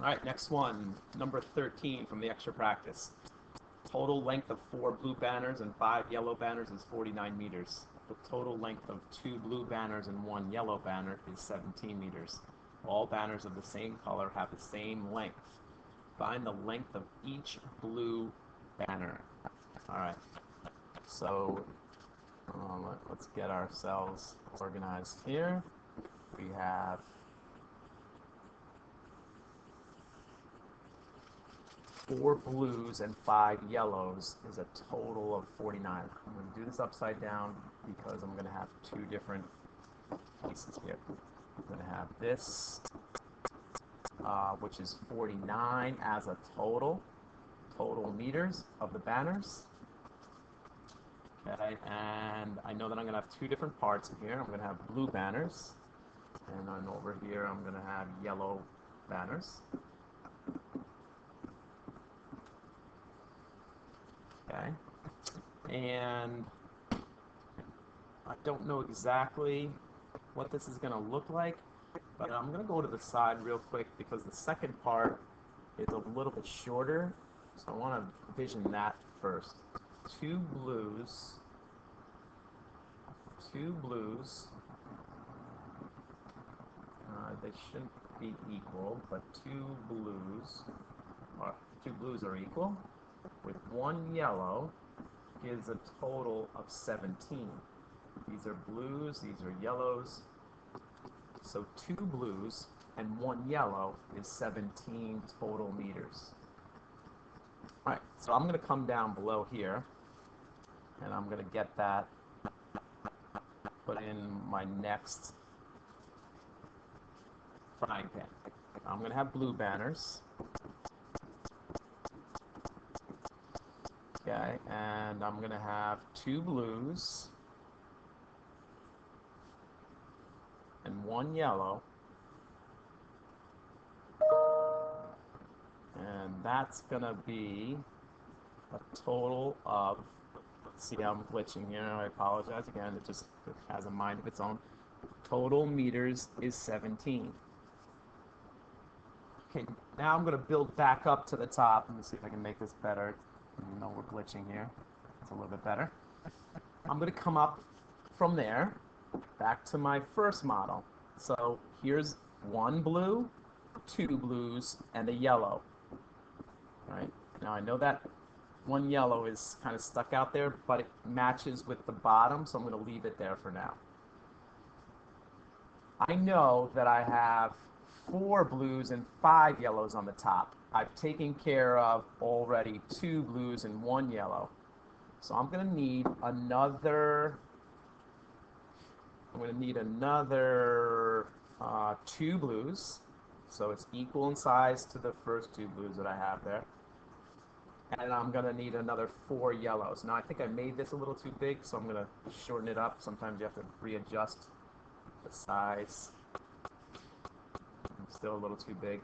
All right, next one, number 13 from the extra practice. Total length of 4 blue banners and 5 yellow banners is 49 meters. The total length of 2 blue banners and 1 yellow banner is 17 meters. All banners of the same color have the same length. Find the length of each blue banner. All right, so let's get ourselves organized here. We have 4 blues and 5 yellows is a total of 49. I'm going to do this upside down because I'm going to have 2 different pieces here. I'm going to have this, which is 49 as a total meters of the banners. Okay, and I know that I'm going to have 2 different parts in here. I'm going to have blue banners, and then over here I'm going to have yellow banners. Okay, and I don't know exactly what this is going to look like, but I'm going to go to the side real quick because the second part is a little bit shorter, so I want to vision that first. 2 blues, they shouldn't be equal, but 2 blues are equal, with 1 yellow gives a total of 17. These are blues, these are yellows, so 2 blues and 1 yellow is 17 total meters. All right, so I'm going to come down below here, and I'm going to get that put in my next frying pan. I'm going to have blue banners. Okay, and I'm going to have 2 blues and 1 yellow. And that's going to be a total of, see how I'm glitching here, I apologize again, it has a mind of its own. Total meters is 17. Okay, now I'm going to build back up to the top. Let me see if I can make this better. You know we're glitching here. It's a little bit better. I'm going to come up from there back to my first model. So here's 1 blue, 2 blues, and a yellow. All right, now I know that 1 yellow is kind of stuck out there, but it matches with the bottom, so I'm going to leave it there for now. I know that I have 4 blues and 5 yellows on the top. I've taken care of already 2 blues and 1 yellow. So I'm going to need another 2 blues. So it's equal in size to the first 2 blues that I have there. And I'm going to need another 4 yellows. Now I think I made this a little too big, so I'm going to shorten it up. Sometimes you have to readjust the size. It's still a little too big.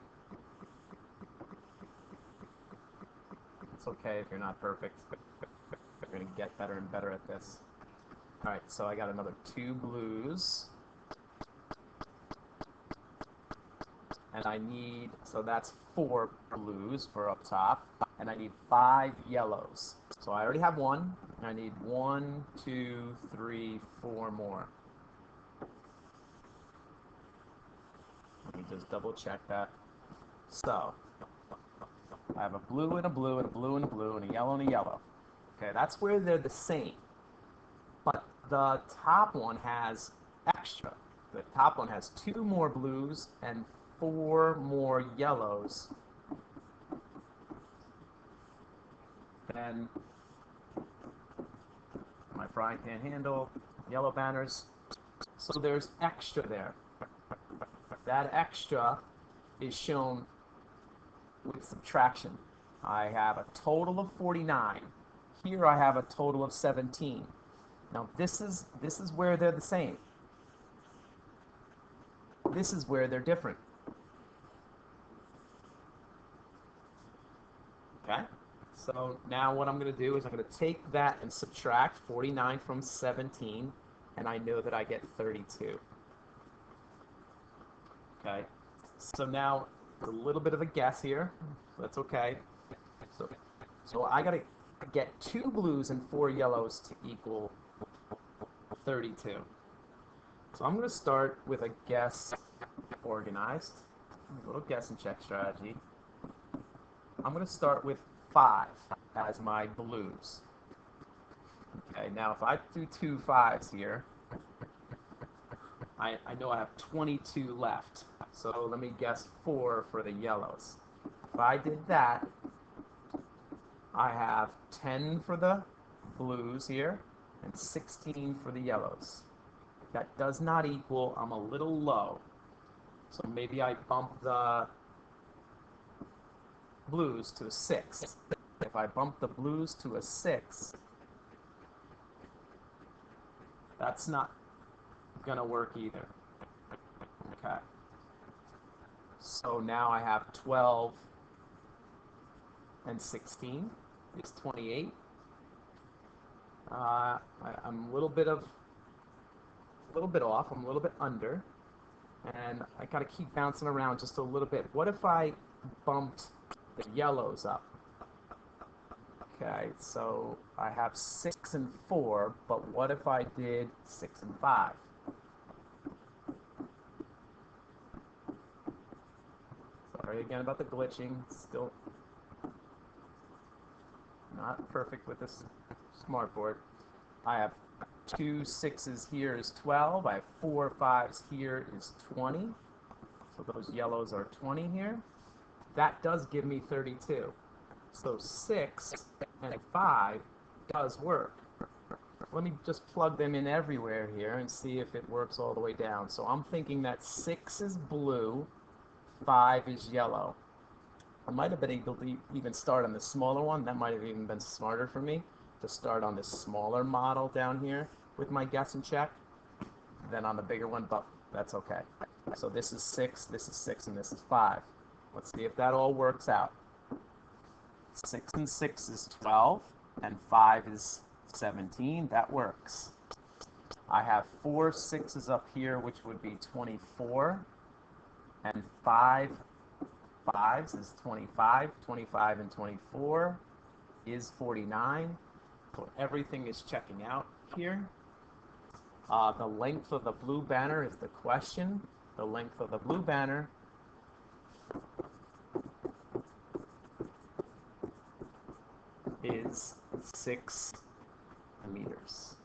It's okay if you're not perfect. You're going to get better and better at this. All right, so I got another 2 blues. And I need, so that's 4 blues for up top. And I need 5 yellows. So I already have 1. And I need 1, 2, 3, 4 more. Let me just double check that. So I have a blue and a blue and a blue and a blue and a yellow and a yellow. Okay, that's where they're the same. But the top one has extra. The top one has 2 more blues and 4 more yellows. Then my frying pan handle, yellow banners. So there's extra there. That extra is shown with subtraction. I have a total of 49. Here I have a total of 17. Now this is where they're the same. This is where they're different. Okay? So now what I'm going to do is I'm going to take that and subtract 49 from 17, and I know that I get 32. Okay? So now It's a little bit of a guess here. That's okay. So, so I gotta get 2 blues and 4 yellows to equal 32. So I'm gonna start with a guess organized, a little guess and check strategy. I'm gonna start with 5 as my blues. Okay, now if I do 2 5s here, I know I have 22 left. So let me guess 4 for the yellows. If I did that, I have 10 for the blues here and 16 for the yellows. That does not equal, I'm a little low. So maybe I bump the blues to a 6. If I bump the blues to a 6, that's not gonna work either. Okay. So now I have 12 and 16 is 28. I'm a little bit off. I'm a little bit under, and I gotta keep bouncing around just a little bit. What if I bumped the yellows up? Okay, so I have 6 and 4, but what if I did 6 and 5? Sorry again about the glitching. Still not perfect with this smartboard. I have 2 6s here is 12. I have 4 5s here is 20. So those yellows are 20 here. That does give me 32. So 6 and 5 does work. Let me just plug them in everywhere here and see if it works all the way down. So I'm thinking that 6 is blue, 5 is yellow. I might have been able to even start on the smaller one. That might have even been smarter for me to start on this smaller model down here with my guess and check than on the bigger one, but that's okay. So this is 6, and this is 5. Let's see if that all works out. 6 and 6 is 12, and 5 is 17. That works. I have 4 6s up here, which would be 24, and 5 5s is 25. 25 and 24 is 49. So everything is checking out here. The length of the blue banner is the question. The length of the blue banner is 6 meters.